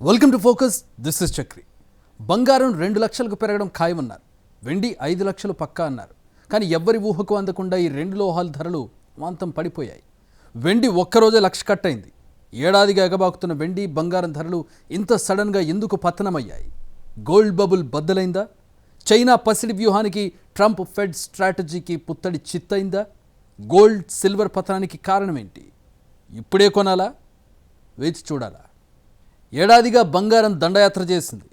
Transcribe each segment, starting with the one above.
Welcome to focus. This is Chakri. బంగారం 2 లక్షలకు పెరగడం ఖాయమన్నారు. వెండి 5 లక్షలు పక్కా అన్నారు. కానీ ఎవ్వరి ఊహకు అందకుండా ఈ రెండు లోహాల ధరలు మాంతం పడిపోయాయి. వెండి ఒక్కరోజే లక్ష కట్టయింది. ఏడాదిగా ఎగబాకుతున్న వెండి బంగారం ధరలు ఇంత సడన్గా ఎందుకు పతనమయ్యాయి? గోల్డ్ బబుల్ బద్దలైందా? చైనా పసిడి వ్యూహానికి ట్రంప్ ఫెడ్ స్ట్రాటజీకి పుత్తడి చిత్తయిందా? గోల్డ్ సిల్వర్ పతనానికి కారణమేంటి? ఇప్పుడే కొనాలా, వేచి చూడాలా? ఏడాదిగా బంగారం దండయాత్ర చేసింది,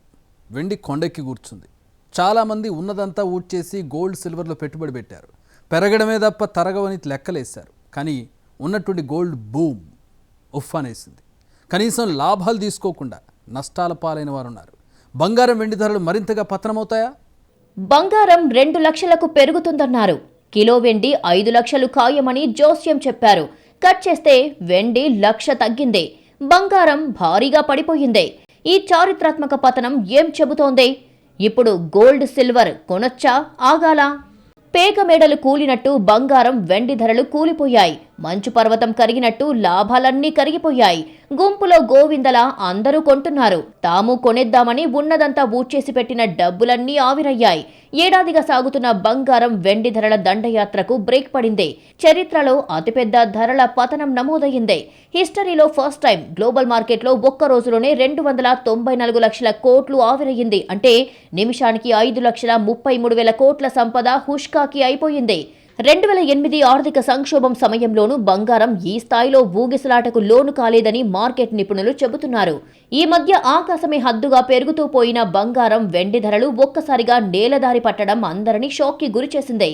వెండి కొండెక్కి కూర్చుంది. చాలామంది ఉన్నదంతా ఊడ్చేసి గోల్డ్ సిల్వర్లో పెట్టుబడి పెట్టారు. పెరగడమే తప్ప తరగవని లెక్కలేశారు. కానీ ఉన్నటువంటి గోల్డ్ బూమ్ ఉఫ్ అనేసింది. కనీసం లాభాలు తీసుకోకుండా నష్టాల పాలైన వారు ఉన్నారు. బంగారం వెండి ధరలు మరింతగా పతనమవుతాయా? బంగారం 2 లక్షలకు పెరుగుతుందన్నారు. కిలో వెండి 5 లక్షలు ఖాయమని జోస్యం చెప్పారు. కట్ చేస్తే వెండి 1 లక్ష తగ్గిందే. బంగారం భారీగా పడిపోయిందే. ఈ చారిత్రాత్మక పతనం ఏం చెబుతోంది? ఇప్పుడు గోల్డ్ సిల్వర్ కొనొచ్చా, ఆగాలా? పేక మేడలు కూలినట్టు బంగారం వెండి ధరలు కూలిపోయాయి. మంచు పర్వతం కరిగినట్టు లాభాలన్నీ కరిగిపోయాయి. గుంపులో గోవిందలా అందరూ కొంటున్నారు. తాము కొనేద్దామని ఉన్నదంతా ఊడ్చేసి పెట్టిన డబ్బులన్నీ ఆవిరయ్యాయి. ఏడాదిగా సాగుతున్న బంగారం వెండి ధరల దండయాత్రకు బ్రేక్ పడింది. చరిత్రలో అతిపెద్ద ధరల పతనం నమోదయ్యింది. హిస్టరీలో ఫస్ట్ టైం గ్లోబల్ మార్కెట్లో ఒక్క రోజులోనే 294 లక్షల కోట్లు ఆవిరయ్యింది. అంటే నిమిషానికి 5,33,000 కోట్ల సంపద హుష్కాకి అయిపోయింది. 2008 ఆర్థిక సంక్షోభం సమయంలోనూ బంగారం ఈ స్థాయిలో ఊగిసలాటకు లోను కాలేదని మార్కెట్ నిపుణులు చెబుతున్నారు. ఈ మధ్య ఆకాశమే హద్దుగా పెరుగుతూ పోయిన బంగారం వెండి ధరలు ఒక్కసారిగా నేలదారి పట్టడం అందరినీ షాక్కి గురిచేసింది.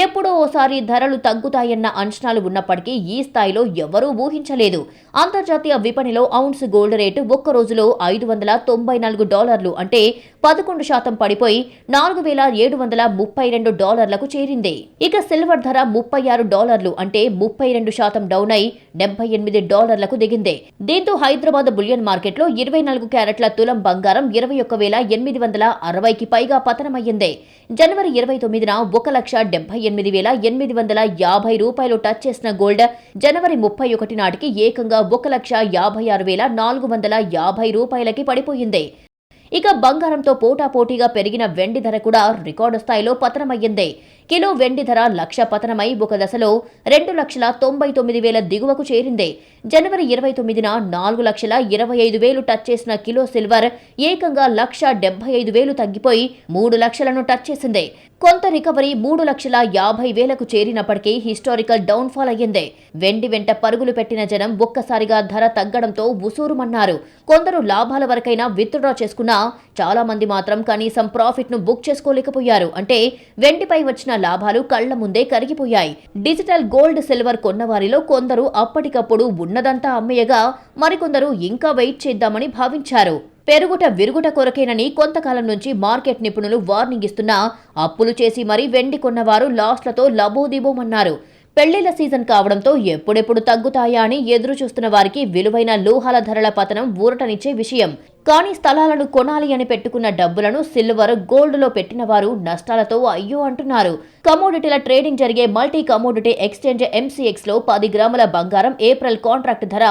ఎప్పుడో ఓసారి ధరలు తగ్గుతాయన్న అంచనాలు ఉన్నప్పటికీ ఈ స్థాయిలో ఎవరూ ఊహించలేదు. అంతర్జాతీయ విపణిలో ఔన్స్ గోల్డ్ రేటు ఒక్క రోజులో $594 అంటే 11% పడిపోయి $4,732కు చేరింది. ఇక సిల్వర్ ధర $36 అంటే 32% డౌన్ అయి $78లకు దిగింది. దీంతో హైదరాబాద్ బులియన్ మార్కెట్లో 24 క్యారెట్ల తులం బంగారం 21,860కి పైగా పతనమయ్యింది. జనవరి 29న 1,78,850 రూపాయలు టచ్ చేసిన గోల్డ్ జనవరి 31 నాటికి ఏకంగా 1,56,450 రూపాయలకి పడిపోయింది. ఇక బంగారంతో పోటాపోటీగా పెరిగిన వెండి ధర కూడా రికార్డు స్థాయిలో పతనమయ్యింది. కిలో వెండి ధర 1 లక్ష పతనమై ఒక దశలో 2,99,000 దిగువకు చేరింది. జనవరి 29న 4,25,000 టచ్ చేసిన కిలో సిల్వర్ ఏకంగా 1,75,000 తగ్గిపోయి 3 లక్షలను టచ్ చేసింది. కొంత రికవరీ 3,50,000కు చేరినప్పటికీ హిస్టారికల్ డౌన్ఫాల్ అయ్యింది. వెండి వెంట పరుగులు పెట్టిన జనం ఒక్కసారిగా ధర తగ్గడంతో ఉసూరుమన్నారు. కొందరు లాభాల వరకైనా విత్డ్రా చేసుకున్నా చాలా మంది మాత్రం కనీసం ప్రాఫిట్ ను బుక్ చేసుకోలేకపోయారు. అంటే వెండిపై వచ్చిన లాభాలు కళ్ల ముందే కరిగిపోయాయి. డిజిటల్ గోల్డ్ సిల్వర్ కొన్నవారిలో కొందరు అప్పటికప్పుడు ఉన్నదంతా అమ్మేయగా మరికొందరు ఇంకా వెయిట్ చేద్దామని భావించారు. పెరుగుట విరుగుట కొరకేనని కొంతకాలం నుంచి మార్కెట్ నిపుణులు వార్నింగ్ ఇస్తున్నా అప్పులు చేసి మరీ వెండి కొన్నవారు లాస్లతో లబోదిబోమన్నారు. పెళ్లిళ్ల సీజన్ కావడంతో ఎప్పుడెప్పుడు తగ్గుతాయా అని ఎదురు చూస్తున్న వారికి విలువైన లోహాల ధరల పతనం ఊరటనిచ్చే విషయం. కానీ స్థలాలను కొనాలి అని పెట్టుకున్న డబ్బులను సిల్వర్, గోల్డ్లో పెట్టిన వారు నష్టాలతో అయ్యో అంటున్నారు. కమోడిటీల ట్రేడింగ్ జరిగే మల్టీ కమోడిటీ ఎక్స్చేంజ్ MCXలో 10 గ్రాముల బంగారం ఏప్రిల్ కాంట్రాక్ట్ ధర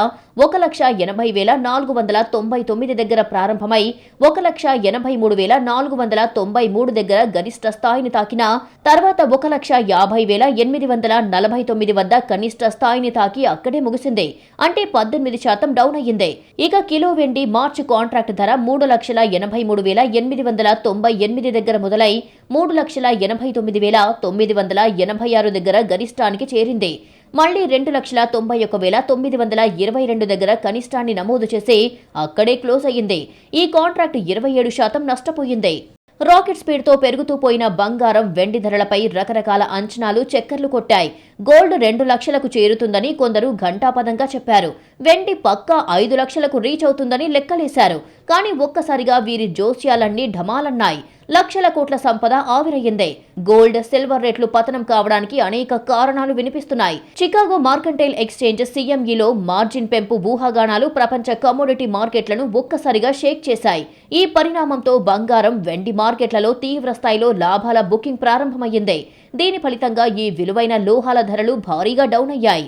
1,80,499 దగ్గర ప్రారంభమై 1,83,493 దగ్గర గరిష్ట స్థాయిని తాకినా తర్వాత 1,50,849 వద్ద కనిష్ట స్థాయిని తాకి అక్కడే ముగిసింది. అంటే 18% డౌన్ అయ్యింది. ఇక కిలో వెండి మార్చి కాంట్రాక్ట్ ధర 3,83,898 దగ్గర మొదలై 3,89,986 దగ్గర గరిష్టానికి చేరింది. మళ్లీ 2,91,922 దగ్గర కనిష్టాన్ని నమోదు చేసి అక్కడే క్లోజ్ అయ్యింది. ఈ కాంట్రాక్ట్ 27% నష్టపోయింది. రాకెట్ స్పీడ్తో పెరుగుతూ పోయిన బంగారం వెండి ధరలపై రకరకాల అంచనాలు చక్కర్లు కొట్టాయి. గోల్డ్ 2 లక్షలకు చేరుతుందని కొందరు ఘంటాపదంగా చెప్పారు. వెండి పక్కా 5 లక్షలకు రీచ్ అవుతుందని లెక్కలేశారు. కానీ ఒక్కసారిగా వీరి జోస్యాలన్నీ ఢమాలన్నాయి. లక్షల కోట్ల సంపద ఆవిరయ్యింది. గోల్డ్, సిల్వర్ రేట్లు పతనం కావడానికి అనేక కారణాలు వినిపిస్తున్నాయి. చికాగో మార్కంటైల్ ఎక్స్చేంజ్ CMEలో మార్జిన్ పెంపు ఊహాగానాలు ప్రపంచ కమోడిటీ మార్కెట్లను ఒక్కసారిగా షేక్ చేశాయి. ఈ పరిణామంతో బంగారం, వెండి మార్కెట్లలో తీవ్ర స్థాయిలో లాభాల బుకింగ్ ప్రారంభమయ్యింది. దీని ఫలితంగా ఈ విలువైన లోహాల ధరలు భారీగా డౌన్ అయ్యాయి.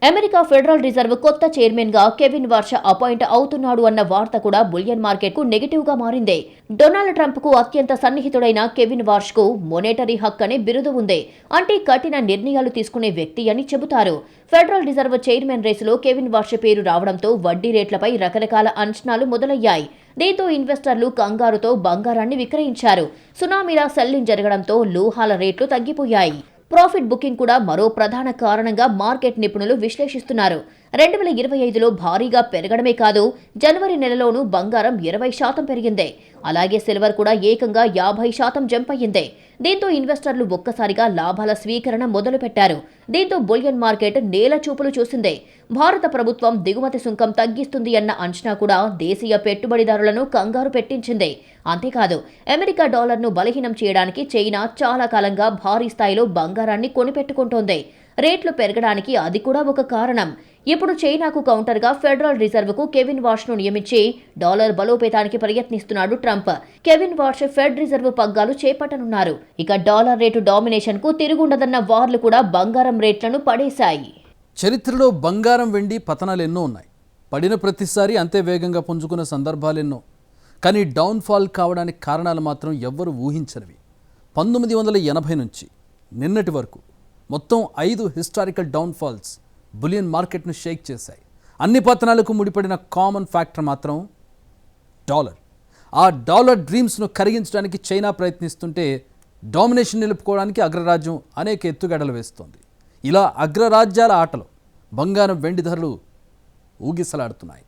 అమెరికా ఫెడరల్ రిజర్వ్ కొత్త చైర్మన్ గా కెవిన్ వార్ష్ అపాయింట్ అవుతున్నాడు అన్న వార్త కూడా బులియన్ మార్కెట్ కు నెగటివ్ గా మారింది. డొనాల్డ్ ట్రంప్ కు అత్యంత సన్నిహితుడైన కెవిన్ వార్ష్ కు మోనేటరీ హక్ అనే బిరుదు ఉంది. అంటే కఠిన నిర్ణయాలు తీసుకునే వ్యక్తి అని చెబుతారు. ఫెడరల్ రిజర్వ్ చైర్మన్ రేసులో కెవిన్ వార్ష్ పేరు రావడంతో వడ్డీ రేట్లపై రకరకాల అంచనాలు మొదలయ్యాయి. దీంతో ఇన్వెస్టర్లు కంగారుతో బంగారాన్ని విక్రయించారు. సునామీలా సెల్లింగ్ జరగడంతో లోహాల రేట్లు తగ్గిపోయాయి. ప్రాఫిట్ బుకింగ్ కూడా మరో ప్రధాన కారణంగా మార్కెట్ నిపుణులు విశ్లేషిస్తున్నారు. 2025లో భారీగా పెరగడమే కాదు, జనవరి నెలలోనూ బంగారం 20% పెరిగింది. అలాగే సిల్వర్ కూడా ఏకంగా 50% జంప్ అయ్యింది. దీంతో ఇన్వెస్టర్లు ఒక్కసారిగా లాభాల స్వీకరణ మొదలుపెట్టారు. దీంతో బులియన్ మార్కెట్ నేల చూపులు చూసింది. భారత ప్రభుత్వం దిగుమతి సుంకం తగ్గిస్తుంది అన్న అంచనా కూడా దేశీయ పెట్టుబడిదారులను కంగారు పెట్టించింది. అంతేకాదు, అమెరికా డాలర్ను బలహీనం చేయడానికి చైనా చాలా కాలంగా భారీ స్థాయిలో బంగారాన్ని కొనిపెట్టుకుంటోంది. రేట్లు పెరగడానికి అది కూడా ఒక కారణం. ఇప్పుడు చైనాకు కౌంటర్గా ఫెడరల్ రిజర్వ్కు కెవిన్ వార్ష్ను నియమించి డాలర్ బలోపేతానికి ప్రయత్నిస్తున్నాడు ట్రంప్. కెవిన్ వార్ష్ ఫెడ్ రిజర్వ్ పగ్గాలు చేపట్టనున్నారు. ఇక డాలర్ రేటు డామినేషన్కు తిరుగుండదన్న వార్లు కూడా బంగారం రేట్లను పడేశాయి. చరిత్రలో బంగారం వెండి పతనాలు ఎన్నో ఉన్నాయి. పడిన ప్రతిసారి అంతే వేగంగా పుంజుకున్న సందర్భాలెన్నో. కానీ డౌన్ఫాల్ కావడానికి కారణాలు మాత్రం ఎవ్వరూ ఊహించనివి. 1980 నుంచి నిన్నటి వరకు మొత్తం 5 హిస్టారికల్ డౌన్ఫాల్స్ బులియన్ మార్కెట్ను షేక్ చేశాయి. అన్ని పతనాలకు ముడిపడిన కామన్ ఫ్యాక్టర్ మాత్రం డాలర్. ఆ డాలర్ డ్రీమ్స్ను కరిగించడానికి చైనా ప్రయత్నిస్తుంటే డామినేషన్ నిలుపుకోవడానికి అగ్రరాజ్యం అనేక ఎత్తుగడలు వేస్తోంది. ఇలా అగ్రరాజ్యాల ఆటలో బంగారం వెండి ధరలు ఊగిసలాడుతున్నాయి.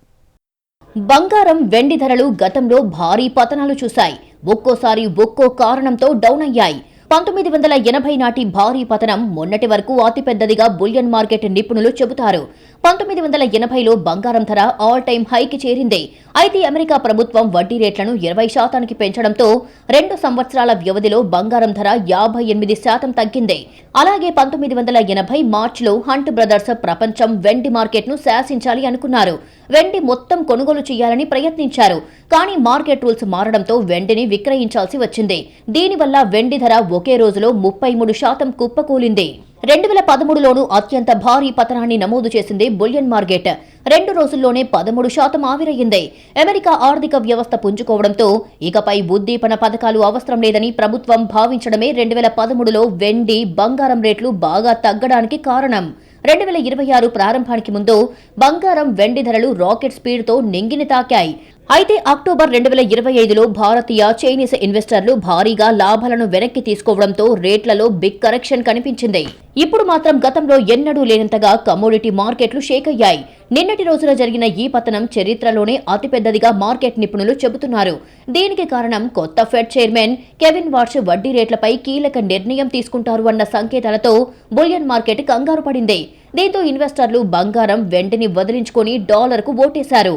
బంగారం వెండి ధరలు గతంలో భారీ పతనాలు చూశాయి. ఒక్కోసారి ఒక్కో కారణంతో డౌన్ అయ్యాయి. 1980 నాటి భారీ పతనం మొన్నటి వరకు అతిపెద్దదిగా బులియన్ మార్కెట్ నిపుణులు చెబుతారు. 1980లో బంగారం ధర ఆల్ టైమ్ హైకి చేరింది. అయితే అమెరికా ప్రభుత్వం వడ్డీ రేట్లను 20% పెంచడంతో 2 సంవత్సరాల వ్యవధిలో బంగారం ధర 58% తగ్గింది. అలాగే 1980 మార్చిలో హంట్ బ్రదర్స్ ప్రపంచం వెండి మార్కెట్ను శాసించాలి అనుకున్నారు. వెండి మొత్తం కొనుగోలు చేయాలని ప్రయత్నించారు. కానీ మార్కెట్ రూల్స్ మారడంతో వెండిని విక్రయించాల్సి వచ్చింది. దీనివల్ల వెండి ధర ఒకే రోజులో 33% కుప్పకూలింది. 2013లోనూ అత్యంత భారీ పతనాన్ని నమోదు చేసింది బులియన్ మార్కెట్. 2 రోజుల్లోనే 13% ఆవిరయ్యింది. అమెరికా ఆర్థిక వ్యవస్థ పుంజుకోవడంతో ఇకపై ఉద్దీపన పథకాలు అవసరం లేదని ప్రభుత్వం భావించడమే 2013లో వెండి, బంగారం రేట్లు బాగా తగ్గడానికి కారణం. 2026 ప్రారంభానికి ముందు బంగారం, వెండి ధరలు రాకెట్ స్పీడ్తో నింగిని తాకాయి. అయితే అక్టోబర్ 2025లో భారతీయ, చైనీస్ ఇన్వెస్టర్లు భారీగా లాభాలను వెనక్కి తీసుకోవడంతో రేట్లలో బిగ్ కరెక్షన్ కనిపించింది. ఇప్పుడు మాత్రం గతంలో ఎన్నడూ లేనంతగా కమోడిటీ మార్కెట్లు షేక్ అయ్యాయి. నిన్నటి రోజున జరిగిన ఈ పతనం చరిత్రలోనే అతిపెద్దదిగా మార్కెట్ నిపుణులు చెబుతున్నారు. దీనికి కారణం కొత్త ఫెడ్ చైర్మన్ కెవిన్ వార్ష్ వడ్డీ రేట్లపై కీలక నిర్ణయం తీసుకుంటారు అన్న సంకేతాలతో బులియన్ మార్కెట్ కంగారు పడింది. దీంతో ఇన్వెస్టర్లు బంగారం, వెండిని వదిలించుకొని డాలర్కు ఓటేశారు.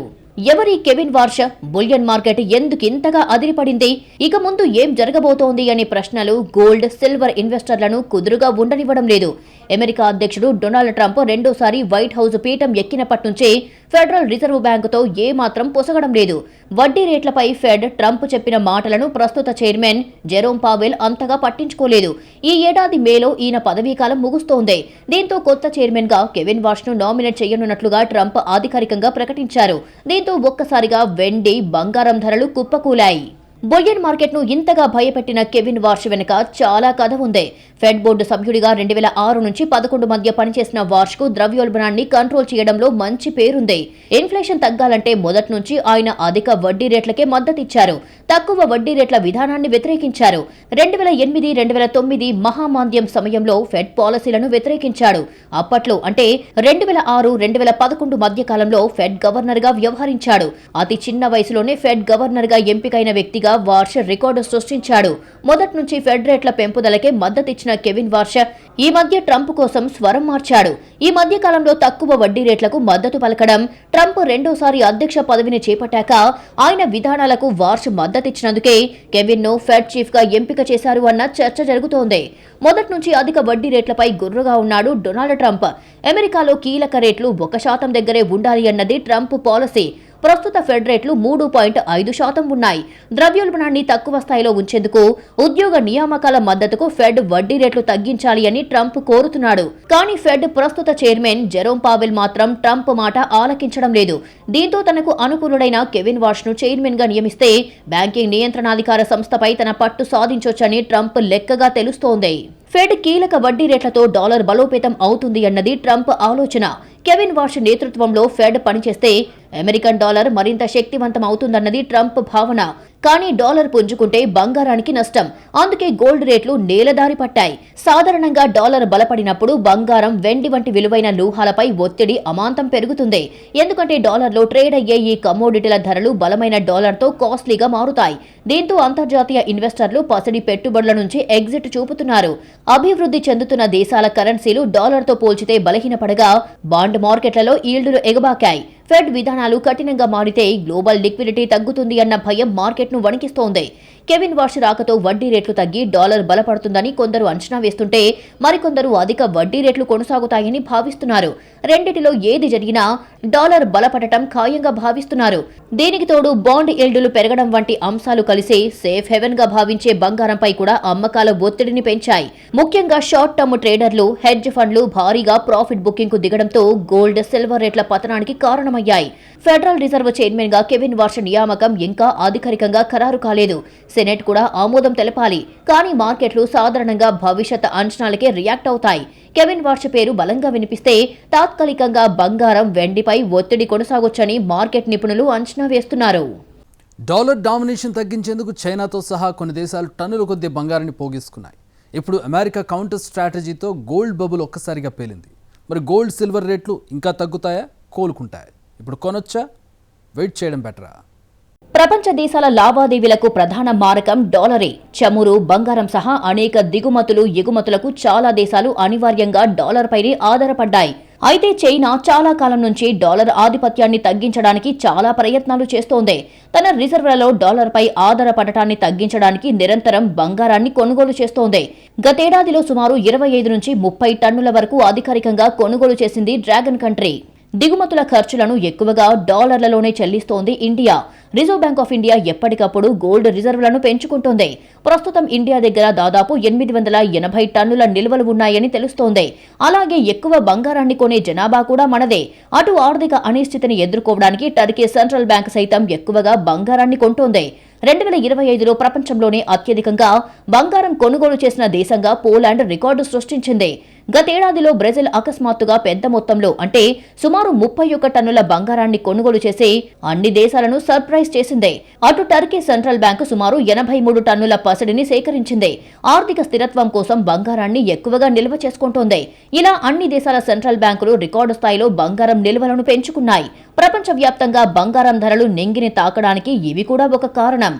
ఎవరి కెవిన్ వార్ష్? బులియన్ మార్కెట్ ఎందుకింతగా అదిరిపడింది? ఇక ముందు ఏం జరగబోతోంది అనే ప్రశ్నలు గోల్డ్, సిల్వర్ ఇన్వెస్టర్లను కుదురుగా ఉండనివ్వడం లేదు. అమెరికా అధ్యక్షుడు డొనాల్డ్ ట్రంప్ రెండోసారి వైట్ హౌస్ పీఠం ఎక్కినప్పటి నుంచే ఫెడరల్ రిజర్వ్ బ్యాంకుతో ఏమాత్రం పొసగడం లేదు. వడ్డీ రేట్లపై ఫెడ్ ట్రంప్ చెప్పిన మాటలను ప్రస్తుత చైర్మన్ జెరోమ్ పావెల్ అంతగా పట్టించుకోలేదు. ఈ ఏడాది మేలో ఈయన పదవీకాలం ముగుస్తోంది. దీంతో కొత్త చైర్మన్ గా కెవిన్ వార్ష్ ను నామినేట్ చేయనున్నట్లుగా ట్రంప్ అధికారికంగా ప్రకటించారు. దీంతో ఒక్కసారిగా వెండి, బంగారం ధరలు కుప్పకూలాయి. బులియన్ మార్కెట్ను ఇంతగా భయపెట్టిన కెవిన్ వార్ష్ వెనుక చాలా కథ ఉంది. ఫెడ్ బోర్డు సభ్యుడిగా 2006 నుంచి 11 మధ్య పనిచేసిన వార్ష్కు ద్రవ్యోల్బణాన్ని కంట్రోల్ చేయడంలో మంచి పేరుంది. ఇన్ఫ్లేషన్ తగ్గాలంటే మొదటి నుంచి ఆయన అధిక వడ్డీ రేట్లకే మద్దతిచ్చారు. తక్కువ వడ్డీ రేట్ల విధానాన్ని వ్యతిరేకించారు. 2008, 2009 మహామాంద్యం సమయంలో ఫెడ్ పాలసీలను వ్యతిరేకించాడు. అప్పట్లో అంటే 2006, 2011 మధ్య కాలంలో ఫెడ్ గవర్నర్ గా వ్యవహరించాడు. అతి చిన్న వయసులోనే ఫెడ్ గవర్నర్ గా ఎంపికైన వ్యక్తిగా వార్ష్ రికార్డు సృష్టించాడు. మొదటి నుంచి ఫెడ్ రేట్ల పెంపుదలకే మద్దతిచ్చిన కెవిన్ వార్ష్ ఈ మధ్య ట్రంప్ కోసం స్వరం మార్చాడు. ఈ మధ్య కాలంలో తక్కువ వడ్డీ రేట్లకు మద్దతు పలకడం, ట్రంప్ రెండోసారి అధ్యక్ష పదవిని చేపట్టాక ఆయన విధానాలకు వార్ష్ మద్దతిచ్చినందుకే కెవిన్ ను ఫెడ్ చీఫ్ గా ఎంపిక చేశారు అన్న చర్చ జరుగుతోంది. మొదటి నుంచి అధిక వడ్డీ రేట్లపై గుర్రుగా ఉన్నాడు డొనాల్డ్ ట్రంప్. అమెరికాలో కీలక రేట్లు 1% దగ్గరే ఉండాలి అన్నది ట్రంప్ పాలసీ. ప్రస్తుత ఫెడ్ రేట్లు 3.5% ఉన్నాయి. ద్రవ్యోల్బణాన్ని తక్కువ స్థాయిలో ఉంచేందుకు ఉద్యోగ నియామకాల మద్దతుకు ఫెడ్ వడ్డీ రేట్లు తగ్గించాలి అని ట్రంప్ కోరుతున్నాడు. కానీ ఫెడ్ ప్రస్తుత చైర్మన్ జెరోమ్ పావెల్ మాత్రం ట్రంప్ మాట ఆలకించడం లేదు. దీంతో తనకు అనుకూలుడైన కెవిన్ వాష్ ను చైర్మన్ గా నియమిస్తే బ్యాంకింగ్ నియంత్రణాధికార సంస్థపై తన పట్టు సాధించొచ్చని ట్రంప్ లెక్కగా తెలుస్తోంది. ఫెడ్ కీలక వడ్డీ రేట్లతో డాలర్ బలోపేతం అవుతుంది అన్నది ట్రంప్ ఆలోచన. కెవిన్ వాష్ నేతృత్వంలో ఫెడ్ పనిచేస్తే అమెరికన్ డాలర్ మరింత శక్తివంతం అవుతుందన్నది ట్రంప్ భావన. కానీ డాలర్ పుంజుకుంటే బంగారానికి నష్టం. అందుకే గోల్డ్ రేట్లు నేలదారి పట్టాయి. సాధారణంగా డాలర్ బలపడినప్పుడు బంగారం, వెండి వంటి విలువైన లోహాలపై ఒత్తిడి అమాంతం పెరుగుతుంది. ఎందుకంటే డాలర్లో ట్రేడ్ అయ్యే ఈ కమోడిటీల ధరలు బలమైన డాలర్తో కాస్ట్లీగా మారుతాయి. దీంతో అంతర్జాతీయ ఇన్వెస్టర్లు పసిడి పెట్టుబడుల నుంచి ఎగ్జిట్ చూపుతున్నారు. అభివృద్ధి చెందుతున్న దేశాల కరెన్సీలు డాలర్తో పోల్చితే బలహీనపడగా బాండ్ మార్కెట్లలో ఈల్డులు ఎగబాకాయి. ఫెడ్ విధానాలు కఠినంగా మారితే గ్లోబల్ లిక్విడిటీ తగ్గుతుంది అన్న భయం మార్కెట్ను వణికిస్తోంది. కెవిన్ వాష్ రాకతో వడ్డీ రేట్లు తగ్గి డాలర్ బలపడుతుందని కొందరు అంచనా వేస్తుంటే మరికొందరు అధిక వడ్డీ రేట్లు కొనసాగుతాయని భావిస్తున్నారు. రెండిటిలో ఏది జరిగినా డాలర్ బలపడటం ఖాయంగా భావిస్తున్నారు. దీనికి తోడు బాండ్ ఈల్డులు పెరగడం వంటి అంశాలు కలిసి సేఫ్ హెవెన్ గా భావించే బంగారంపై కూడా అమ్మకాల ఒత్తిడిని పెంచాయి. ముఖ్యంగా షార్ట్ టర్మ్ ట్రేడర్లు, హెడ్జ్ ఫండ్లు భారీగా ప్రాఫిట్ బుకింగ్ కు దిగడంతో గోల్డ్, సిల్వర్ రేట్ల పతనానికి కారణమయ్యాయి. ఫెడరల్ రిజర్వ్ చైర్మన్ గా కెవిన్ వాష్ నియామకం ఇంకా అధికారికంగా ఖరారు కాలేదు. సెనెట్ కూడా ఆమోదం తెలపాలి. కానీ మార్కెట్లు సాధారణంగా భవిష్యత్ అంచనాలకే రియాక్ట్ అవుతాయి. కెవిన్ వాష్ పేరు బలంగా వినిపిస్తే తాత్కాలికంగా బంగారం, వెండిపై ఒత్తిడి కొనసాగొచ్చని మార్కెట్ నిపుణులు అంచనా వేస్తున్నారు. డాలర్ డామినేషన్ తగ్గించేందుకు చైనాతో సహా కొన్ని దేశాలు టన్నుల కొద్దీ బంగారాన్ని పోగేసుకున్నాయి. ఇప్పుడు అమెరికా కౌంటర్ స్ట్రాటజీతో గోల్డ్ బబుల్ ఒక్కసారిగా పేలింది. మరి గోల్డ్, సిల్వర్ రేట్లు ఇంకా తగ్గుతాయా, కోలుకుంటాయా? ఇప్పుడు కొనొచ్చా? వెయిట్ చేయడం బెటరా? ప్రపంచ దేశాల లావాదేవీలకు ప్రధాన మారకం డాలరే. చమురు, బంగారం సహా అనేక దిగుమతులు, ఎగుమతులకు చాలా దేశాలు అనివార్యంగా డాలర్పైనే ఆధారపడ్డాయి. అయితే చైనా చాలా కాలం నుంచి డాలర్ ఆధిపత్యాన్ని తగ్గించడానికి చాలా ప్రయత్నాలు చేస్తోంది. తన రిజర్వులలో డాలర్పై ఆధారపడటాన్ని తగ్గించడానికి నిరంతరం బంగారాన్ని కొనుగోలు చేస్తోంది. గతేడాదిలో సుమారు 25 నుంచి 30 టన్నుల వరకు అధికారికంగా కొనుగోలు చేసింది డ్రాగన్ కంట్రీ. దిగుమతుల ఖర్చులను ఎక్కువగా డాలర్లలోనే చెల్లిస్తోంది India. Reserve Bank of India ఎప్పటికప్పుడు గోల్డ్ రిజర్వులను పెంచుకుంటోంది. ప్రస్తుతం ఇండియా దగ్గర దాదాపు 880 టన్నుల నిల్వలు ఉన్నాయని తెలుస్తోంది. అలాగే ఎక్కువ బంగారాన్ని కొనే జనాభా కూడా మనదే. అటు ఆర్థిక అనిశ్చితిని ఎదుర్కోవడానికి టర్కీ సెంట్రల్ బ్యాంక్ సైతం ఎక్కువగా బంగారాన్ని కొంటోంది. 2025లో ప్రపంచంలోనే అత్యధికంగా బంగారం కొనుగోలు చేసిన దేశంగా పోలాండ్ రికార్డు సృష్టించింది. గతేడాదిలో బ్రెజిల్ అకస్మాత్తుగా పెద్ద మొత్తంలో అంటే సుమారు 31 టన్నుల బంగారాన్ని కొనుగోలు చేసి అన్ని దేశాలను సర్ప్రైజ్ చేసింది. అటు టర్కీ సెంట్రల్ బ్యాంకు సుమారు 83 టన్నుల పసిడిని సేకరించింది. ఆర్థిక స్థిరత్వం కోసం బంగారాన్ని ఎక్కువగా నిల్వ చేసుకుంటోంది. ఇలా అన్ని దేశాల సెంట్రల్ బ్యాంకులు రికార్డు స్థాయిలో బంగారం నిల్వలను పెంచుకున్నాయి. ప్రపంచవ్యాప్తంగా బంగారం ధరలు నెంగిని తాకడానికి ఇవి కూడా ఒక కారణం.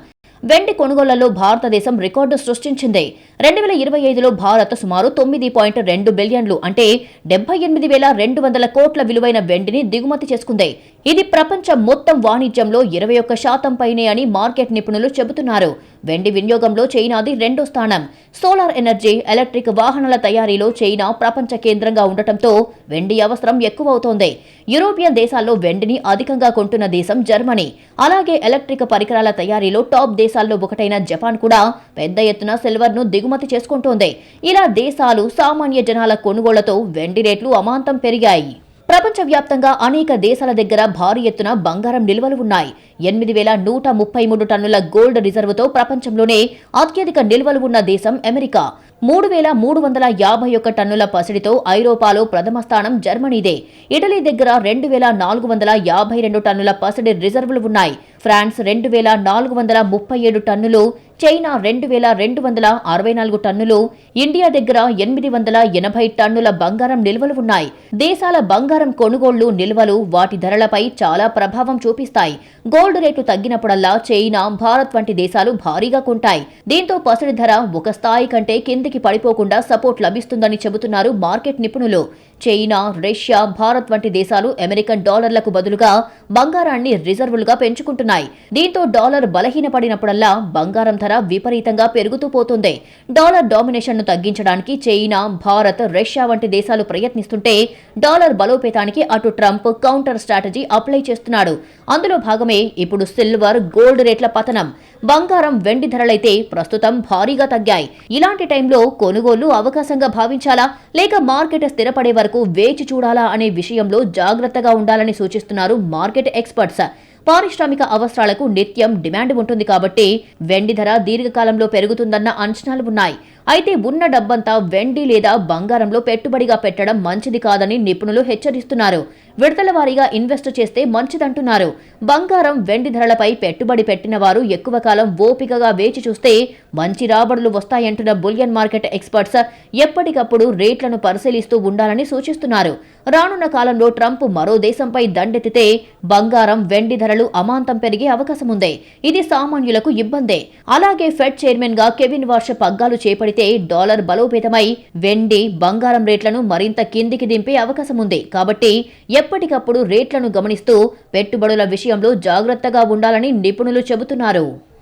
వెండి కొనుగోళ్లలో భారతదేశం రికార్డు సృష్టించింది. 2025లో భారత్ సుమారు 9.2 బిలియన్లు అంటే 78,200 కోట్ల విలువైన వెండిని దిగుమతి చేసుకుంది. ఇది ప్రపంచం మొత్తం వాణిజ్యంలో 21% పైనే అని మార్కెట్ నిపుణులు చెబుతున్నారు. వెండి వినియోగంలో చైనాది 2వ స్థానం. సోలార్ ఎనర్జీ, ఎలక్ట్రిక్ వాహనాల తయారీలో చైనా ప్రపంచ కేంద్రంగా ఉండటంతో వెండి అవసరం ఎక్కువవుతోంది. యూరోపియన్ దేశాల్లో వెండిని అధికంగా కొంటున్న దేశం జర్మనీ. అలాగే ఎలక్ట్రిక్ పరికరాల తయారీలో టాప్ దేశాల్లో ఒకటైన జపాన్ కూడా పెద్ద ఎత్తున సిల్వర్ను దిగుమతి చేసుకుంటోంది. ఇలా దేశాలు, సామాన్య జనాల కొనుగోళ్లతో వెండి రేట్లు అమాంతం పెరిగాయి. ప్రపంచవ్యాప్తంగా అనేక దేశాల దగ్గర భారీ ఎత్తున బంగారం నిల్వలు ఉన్నాయి. 8,133 టన్నుల గోల్డ్ రిజర్వుతో ప్రపంచంలోనే అత్యధిక నిల్వలు ఉన్న దేశం అమెరికా. 3,351 టన్నుల పసిడితో ఐరోపాలో ప్రథమ స్థానం జర్మనీదే. ఇటలీ దగ్గర 2,452 టన్నుల పసిడి రిజర్వులు ఉన్నాయి. ఫ్రాన్స్ 2,437 టన్నులు, చైనా 2,264 టన్నులు, ఇండియా దగ్గర 880 టన్నుల బంగారం నిల్వలు ఉన్నాయి. దేశాల బంగారం కొనుగోళ్లు, నిల్వలు వాటి ధరలపై చాలా ప్రభావం చూపిస్తాయి. గోల్డ్ రేటు తగ్గినప్పుడల్లా చైనా, భారత్ వంటి దేశాలు భారీగా కొంటాయి. దీంతో పసిడి ధర ఒక స్థాయి కంటే కిందికి కిందికి పడిపోకుండా సపోర్ట్ లభిస్తుందని చెబుతున్నారు మార్కెట్ నిపుణులు. చైనా, రష్యా, భారత్ వంటి దేశాలు అమెరికన్ డాలర్లకు బదులుగా బంగారాన్ని రిజర్వులుగా పెంచుకుంటున్నాయి. దీంతో డాలర్ బలహీనపడినప్పుడల్లా బంగారం ధర విపరీతంగా పెరుగుతూ పోతుంది. డాలర్ డామినేషన్ను తగ్గించడానికి చైనా, భారత్, రష్యా వంటి దేశాలు ప్రయత్నిస్తుంటే డాలర్ బలోపేతానికి అటు ట్రంప్ కౌంటర్ స్ట్రాటజీ అప్లై చేస్తున్నాడు. అందులో భాగమే ఇప్పుడు సిల్వర్, గోల్డ్ రేట్ల పతనం. బంగారం, వెండి ధరలైతే ప్రస్తుతం భారీగా తగ్గాయి. ఇలాంటి టైంలో కొనుగోలు అవకాశంగా భావించాలా లేక మార్కెట్ స్థిరపడే వరకు వేచి చూడాలా అనే విషయంలో జాగ్రత్తగా ఉండాలని సూచిస్తున్నారు మార్కెట్ ఎక్స్పర్ట్స్. పారిశ్రామిక అవసరాలకు నిత్యం డిమాండ్ ఉంటుంది కాబట్టి వెండి ధర దీర్ఘకాలంలో పెరుగుతుందన్న అంచనాలు ఉన్నాయి. అయితే ఉన్న డబ్బంతా వెండి లేదా బంగారంలో పెట్టుబడిగా పెట్టడం మంచిది కాదని నిపుణులు హెచ్చరిస్తున్నారు. విడతల వారీగా ఇన్వెస్ట్ చేస్తే మంచిదంటున్నారు. బంగారం, వెండి ధరలపై పెట్టుబడి పెట్టిన వారు ఎక్కువ కాలం ఓపికగా వేచి చూస్తే మంచి రాబడులు వస్తాయంటున్న బులియన్ మార్కెట్ ఎక్స్పర్ట్స్ ఎప్పటికప్పుడు రేట్లను పరిశీలిస్తూ ఉండాలని సూచిస్తున్నారు. రానున్న కాలంలో ట్రంప్ మరో దేశంపై దండెత్తితే బంగారం, వెండి ధరలు అమాంతం పెరిగే అవకాశం ఉంది. ఇది సామాన్యులకు ఇబ్బందే. అలాగే ఫెడ్ చైర్మన్ గా కెవిన్ వార్ష్ పగ్గాలు చేపడితే డాలర్ బలోపేతమై వెండి, బంగారం రేట్లను మరింత కిందికి దింపే అవకాశం ఉంది. కాబట్టి ఎప్పటికప్పుడు రేట్లను గమనిస్తూ పెట్టుబడుల విషయంలో జాగ్రత్తగా ఉండాలని నిపుణులు చెబుతున్నారు.